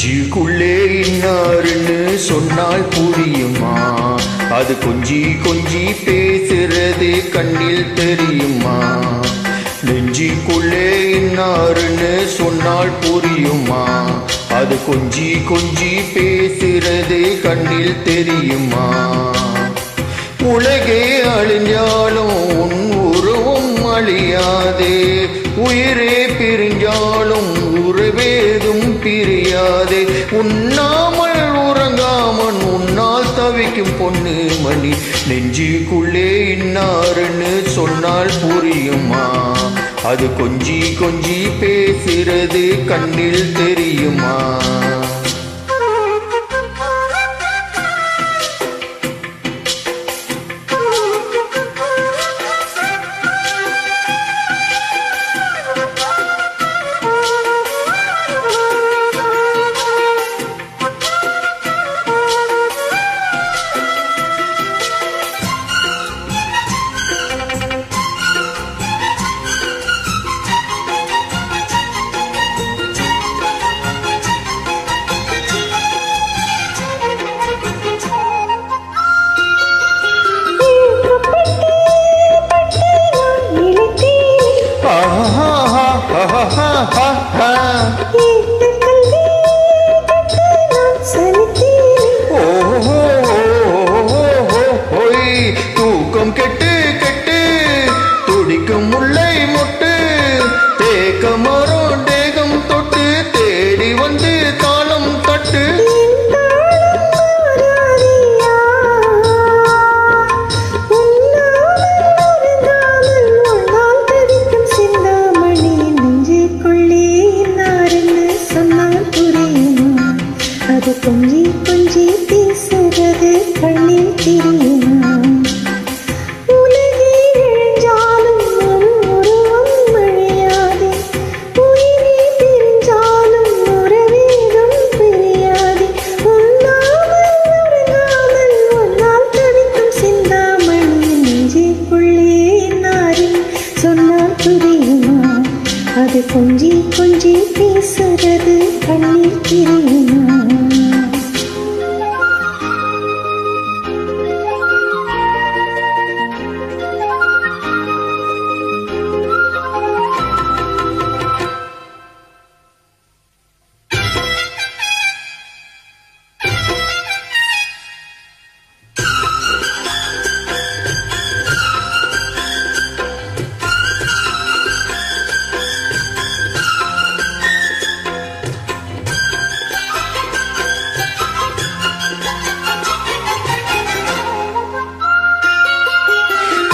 நெஞ்சுக்குள்ளே இன்னாருன்னு சொன்னால் புரியுமா? அது கொஞ்சி கொஞ்சி பேசுறது கண்ணில் தெரியுமா? நெஞ்சுக்குள்ளே இன்னாருன்னு சொன்னால் புரியுமா? அது கொஞ்சி கொஞ்சி பேசுறது கண்ணில் தெரியுமா? உலகே அழிஞ்சாலும் உன் உருவம் அழியாதே, உயிரே பிரிஞ்சாலும் உறவேதும் பிரியாதே. உண்ணாமல் உறங்காமல் உன்னால் தவிக்கும் பொண்ணு மணி, நெஞ்சுக்குள்ளே இன்னாருன்னு சொன்னால் புரியுமா? அது கொஞ்சி கொஞ்சி பேசுறது கண்ணில் தெரியுமா? தூக்கம் கெட்டு கெட்டு துடிக்கும் முல்லை மொட்டு, தேக்க மரம் தேகம் தொட்டு தேடி வந்து தாளம் தட்டு. கொஞ்சி கொஞ்சி பேசுறது கண்ணில் தெரியுமா? உலகே இழஞ்சாலும் உருவம் அழியாதே, உயிரே பிரிஞ்சாலும் உறவேதும் பிரியாதே. உண்ணாமல் உறங்காமல் உன்னால் தவிக்கும் சிந்தாமணி, நெஞ்சுக்குள்ளே நாரின் சொன்னால் புரியுமா? அது கொஞ்சி கொஞ்சி பேசுறது கண்ணில் தெரியுமா?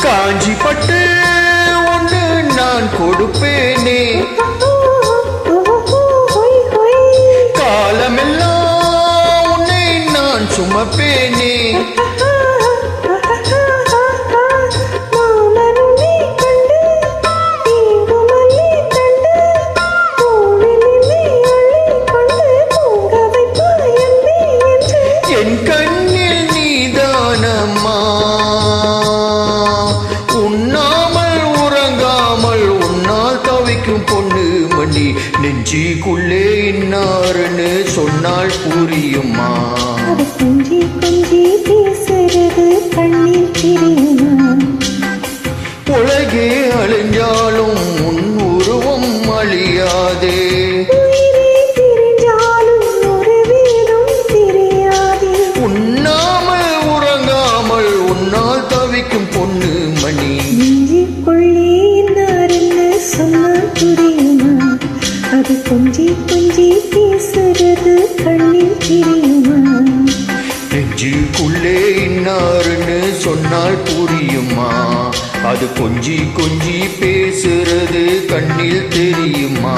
காஞ்சி பட்டு ஒன்று நான் கொடுப்பேனே, காலமெல்லாம் உன்னை நான் சுமப்பேனே. என் கண்ணில் நீதானம்மா, உண்ணாமல் உறங்காமல் உன்னால் தவிக்கும் பொண்ணு மணி, நெஞ்சுக்குள்ளே இன்னாருன்னு சொன்னால் புரியுமா? கொஞ்சி கொஞ்சி பேசுறது கண்ணில் தெரியுமா? உலகே அழிஞ்சாலும் உன் உருவம் அழியாதே, உயிரே பிரிஞ்சாலும் உறவேதும் பிரியாதே. உண்ணாமல் உறங்காமல் உன்னால் தவிக்கும் பொண்ணு மணி, நெஞ்சுக்குள்ளே இன்னாருன்னு சொன்னால் புரியுமா? அது கொஞ்சி கொஞ்சி பேசுறது கண்ணில் தெரியுமா? நெஞ்சுக்குள்ளே இன்னாருன்னு சொன்னால் புரியுமா? அது கொஞ்சி கொஞ்சி பேசுறது கண்ணில் தெரியுமா?